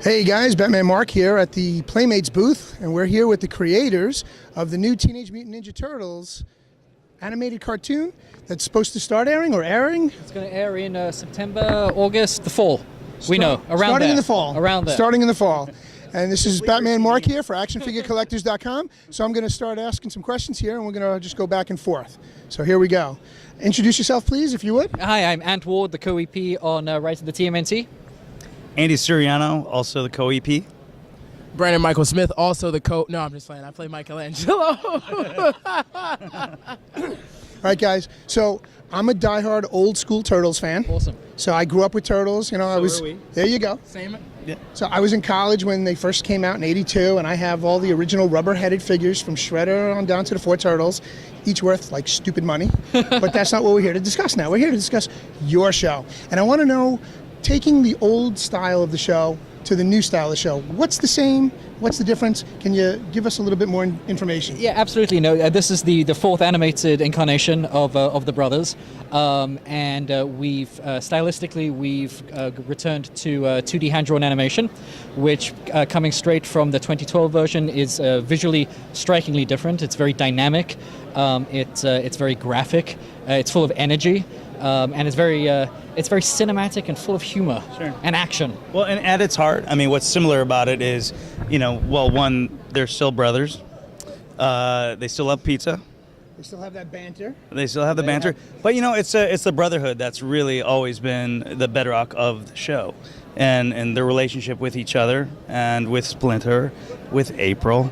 Hey guys, Batman Marc here at the Playmates booth, and we're here with the creators of the new Teenage Mutant Ninja Turtles animated cartoon that's supposed to start airing or airing. It's going to air in September, August, the fall. We know, around Starting there. in the fall. Around there. Starting in the fall. And this is Batman Marc here for ActionFigureCollectors.com. So I'm going to start asking some questions here, and we're going to just go back and forth. So here we go. Introduce yourself, please, if you would. Hi, I'm Ant Ward, the co-EP on Rise of the TMNT. Andy Suriano, also the co-EP. Brandon Mychal Smith, also the No, I'm just playing. I play Michelangelo. All right, guys. So I'm a diehard old school Turtles fan. Awesome. So I grew up with Turtles. You know, I was. There you go. Same. Yeah. So I was in college when they first came out in '82, and I have all the original rubber-headed figures from Shredder on down to the 4 Turtles, each worth like stupid money. But that's not what we're here to discuss now. We're here to discuss your show, and I want to know, taking the old style of the show to the new style of the show, what's the same? What's the difference? Can you give us a little bit more information? Yeah, absolutely. No, this is the fourth animated incarnation of the brothers, and we've stylistically we've returned to 2D hand-drawn animation, which coming straight from the 2012 version is visually strikingly different. It's very dynamic. It's very graphic. It's full of energy, and it's very cinematic and full of humor and action. Well, and at its heart, I mean, what's similar about it is, you know, well, one, they're still brothers. They still love pizza. They still have that banter. They still have the banter. But, you know, it's the brotherhood that's really always been the bedrock of the show. And their relationship with each other and with Splinter, with April,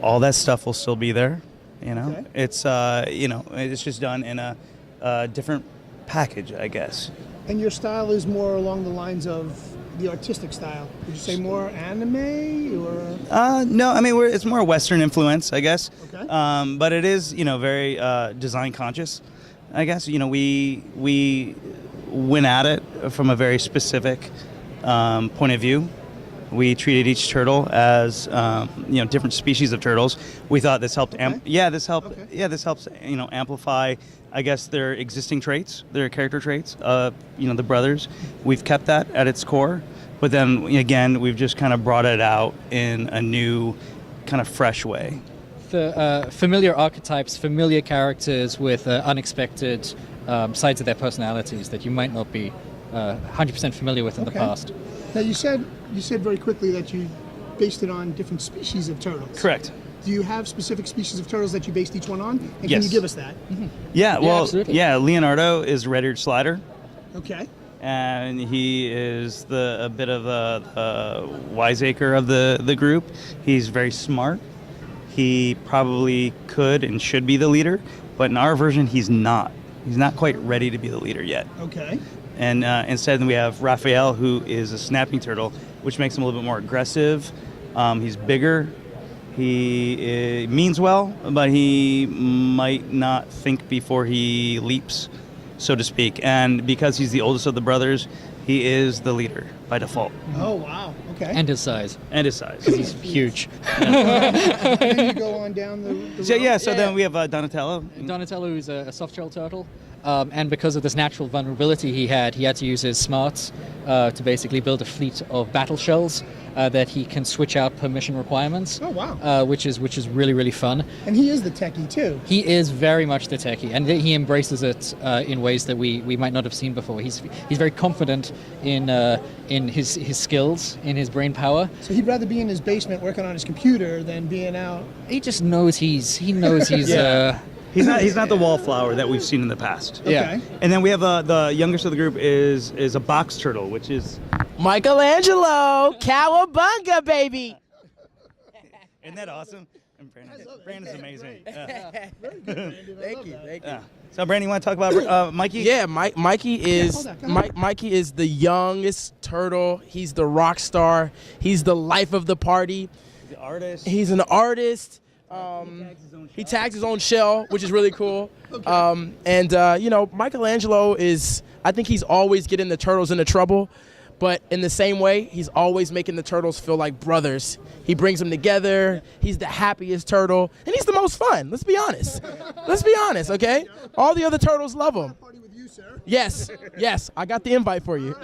all that stuff will still be there. You know, Okay. It's, you know, it's just done in a different package, I guess. And your style is more along the lines of the artistic style. Would you say more anime or? No, I mean it's more Western influence, I guess. Okay. But it is, you know, very design conscious, I guess. You know, we went at it from a very specific point of view. We treated each turtle as you know, different species of turtles. We thought this helped. This helps. You know, amplify, I guess, their existing traits, their character traits. You know, the brothers. We've kept that at its core, but then again, we've just kind of brought it out in a new, kind of fresh way. The familiar archetypes, familiar characters with unexpected sides of their personalities that you might not be 100% familiar with in the past. Now you said very quickly that you based it on different species of turtles. Correct. Do you have specific species of turtles that you based each one on? And Yes. Can you give us that? Yeah. Well. absolutely. Yeah. Leonardo is red-eared slider. Okay. And he is a bit of a wiseacre of the group. He's very smart. He probably could and should be the leader, but in our version, he's not. He's not quite ready to be the leader yet. Okay. And instead, we have Raphael, who is a snapping turtle, which makes him a little bit more aggressive. He's bigger. He means well, but he might not think before he leaps, so to speak. And because he's the oldest of the brothers, he is the leader by default. Oh wow. Okay. And his size. And his size. He's huge. And then you go on down the So road. yeah, so then we have Donatello. Donatello is a soft-shell turtle, and because of this natural vulnerability he had to use his smarts to basically build a fleet of battle shells that he can switch out per mission requirements. Oh wow. Which is really, really fun. And he is the techie too. He is very much the techie, and he embraces it in ways that we might not have seen before. He's very confident in his skills, in his brain power. So he'd rather be in his basement working on his computer than being out. He just knows he's Yeah. He's not the wallflower that we've seen in the past. Okay. Yeah. And then we have the youngest of the group is a box turtle, which is. Michelangelo, cowabunga, baby. Isn't that awesome? And Brandon's amazing. Very good, Brandon. Thank you. Yeah. So Brandon, you want to talk about Mikey? Yeah, Mikey is hold on, go ahead. Mikey is the youngest turtle. He's the rock star. He's the life of the party. The artist. He's an artist. He tags his own shell, which is really cool. You know, Michelangelo is, I think he's always getting the turtles into trouble, but in the same way, he's always making the turtles feel like brothers. He brings them together. He's the happiest turtle, and he's the most fun. Let's be honest. Let's be honest, okay? All the other turtles love him. Party with you, sir. Yes, I got the invite for you.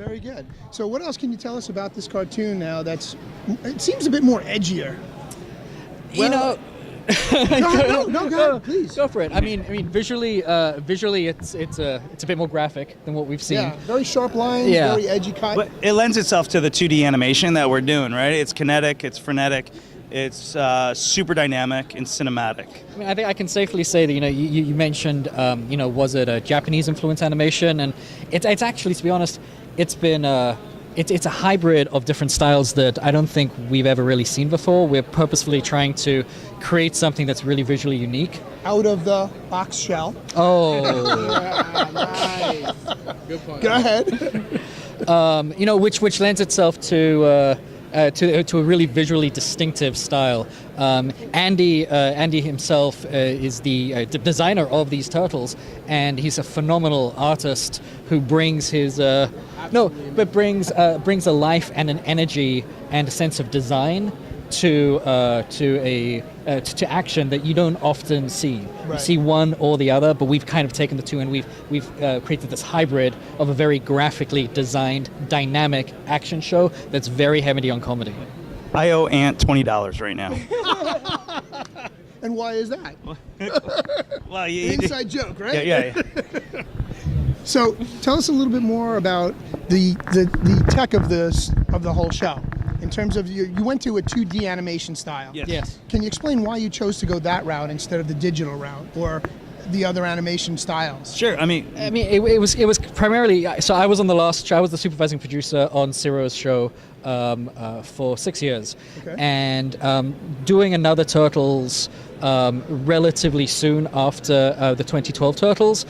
Very good. So what else can you tell us about this cartoon now it seems a bit more edgier? You know, No, go ahead, please. go for it. I mean, visually, it's a bit more graphic than what we've seen. Yeah, very sharp lines, Yeah. very edgy cut. But it lends itself to the 2D animation that we're doing, right? It's kinetic, it's frenetic, it's super dynamic and cinematic. I mean, I think I can safely say that you mentioned was it a Japanese influence animation, and it's actually, to be honest, it's been it's a hybrid of different styles that I don't think we've ever really seen before. We're purposefully trying to create something that's really visually unique. Out of the box shell. Oh, Nice. Good point. Go ahead. which lends itself to a really visually distinctive style. Andy himself is the designer of these turtles, and he's a phenomenal artist who brings his brings a life and an energy and a sense of design to action that you don't often see. You Right. see one or the other, but we've kind of taken the two, and we've created this hybrid of a very graphically designed, dynamic action show that's very heavy on comedy. I owe Ant $20 right now. And why is that? Well, Inside joke, right? yeah. So tell us a little bit more about the tech of the whole show. In terms of you went to a 2D animation style. Yes. Can you explain why you chose to go that route instead of the digital route or the other animation styles? Sure. I mean, it was primarily. So I was on the last show. I was the supervising producer on Ciro's show for 6 years, Okay. and doing another Turtles relatively soon after the 2012 Turtles.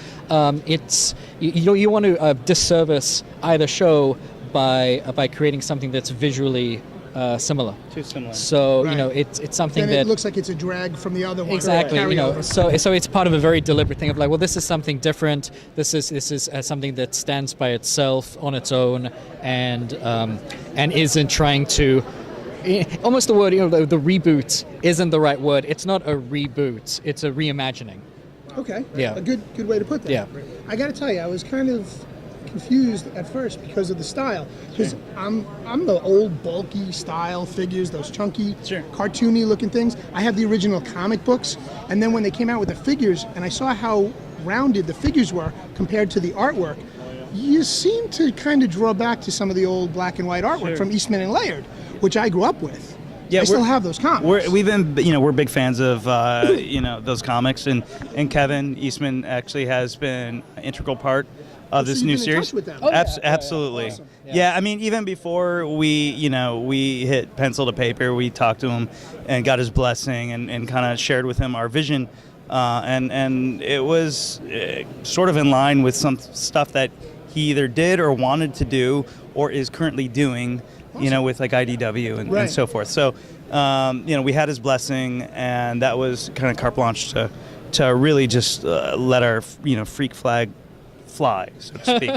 It's you want to disservice either show by creating something that's visually similar. too similar. So Right. it's something Then that it looks like it's a drag from the other one. exactly, Carryover. so it's part of a very deliberate thing of like, well, this is something different. This is something that stands by itself on its own, and isn't trying to. Almost the word, the reboot isn't the right word. It's not a reboot. It's a reimagining. Okay. Yeah. A good way to put that. Yeah. I got to tell you, I was kind of confused at first because of the style. Because I'm the old bulky style figures, those chunky, Sure. cartoony looking things. I have the original comic books, and then when they came out with the figures, and I saw how rounded the figures were compared to the artwork, you seem to kind of draw back to some of the old black and white artwork Sure. from Eastman and Laird, which I grew up with. Yeah, I still we're- have those comics. We're big fans of those comics, and Kevin Eastman actually has been an integral part of So this you've new been in series. touch with them? Oh, yeah. Absolutely. Awesome. Yeah, I mean, even before we hit pencil to paper, we talked to him and got his blessing and kind of shared with him our vision, and it was sort of in line with some stuff that he either did or wanted to do or is currently doing. With like IDW and Right. so forth. So, we had his blessing, and that was kind of carte blanche to really just let our, freak flag fly, so to speak.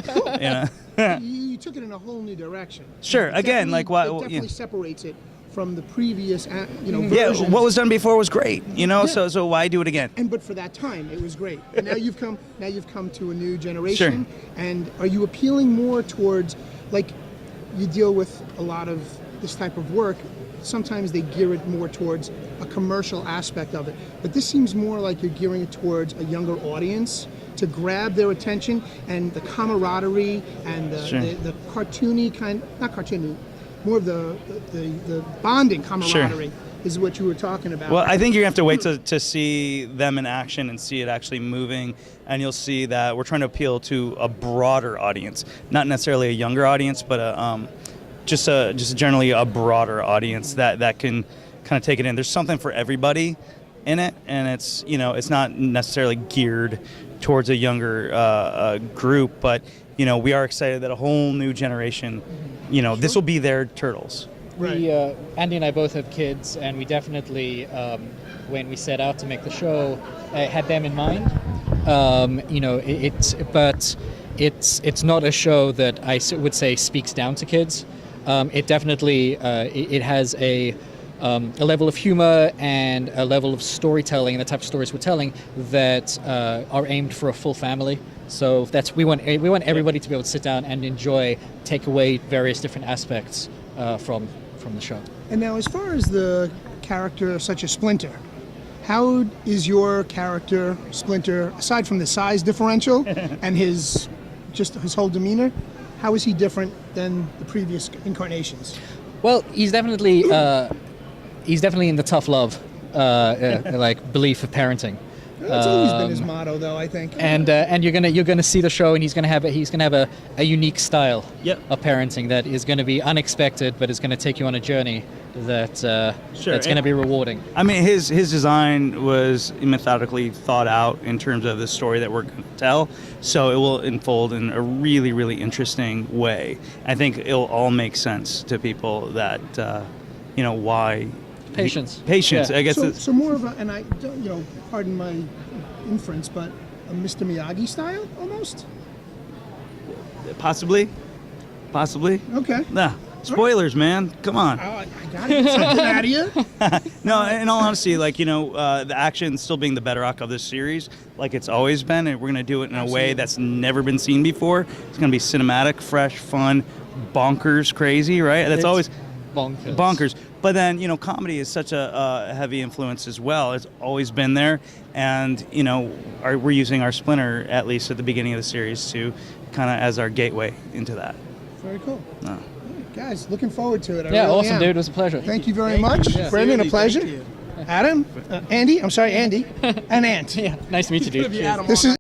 You took it in a whole new direction. Sure. It Again, definitely- like what? it definitely separates it from the previous, Yeah. versions. What was done before was great. Yeah. So why do it again? But for that time, it was great. And now you've come to a new generation. Sure. And are you appealing more towards, like, you deal with a lot of this type of work? Sometimes they gear it more towards a commercial aspect of it, but this seems more like you're gearing it towards a younger audience to grab their attention, and the camaraderie and Sure. the cartoony kind, not cartoony, more of the bonding camaraderie is what you were talking about. Well, I think you're gonna have to wait to see them in action and see it actually moving, and you'll see that we're trying to appeal to a broader audience, not necessarily a younger audience, but just generally a broader audience that can kind of take it in. There's something for everybody in it, and it's not necessarily geared towards a younger group, but we are excited that a whole new generation, this will be their Turtles. Right. Andy and I both have kids, and we definitely, when we set out to make the show, had them in mind. It's not a show that I would say speaks down to kids. It definitely it has a level of humor and a level of storytelling and the type of stories we're telling that are aimed for a full family. So we want everybody to be able to sit down and enjoy, take away various different aspects from the show. And now, as far as the character such as Splinter, how is your character Splinter, aside from the size differential and his whole demeanor, how is he different than the previous incarnations? Well, he's definitely in the tough love like belief of parenting. That's always been his motto, though, I think. And you're gonna see the show, and he's gonna have a unique style of parenting that is gonna be unexpected, but is gonna take you on a journey that's gonna be rewarding. I mean, his design was methodically thought out in terms of the story that we're going to tell, so it will unfold in a really, really interesting way. I think it'll all make sense to people that why. Patience. I guess. So more of a, and I don't, pardon my inference, but a Mr. Miyagi style almost. Possibly. Okay. Nah. Spoilers, man. Come on. I gotta get something out of you. No, in all honesty, the action still being the bedrock of this series, like it's always been, and we're going to do it in a way that's never been seen before. It's going to be cinematic, fresh, fun, bonkers, crazy, right? That's always bonkers. But then, comedy is such a heavy influence as well. It's always been there, and we're using our Splinter, at least at the beginning of the series, to kind of as our gateway into that. Very cool. Guys, looking forward to it. I Yeah, really awesome, am. dude. It was a pleasure. Thank you very much. Yeah. Brandon, a pleasure. Thank you. Adam, Andy, I'm sorry, Andy, and Ant. Yeah, nice to meet you, dude. Be Adam This on is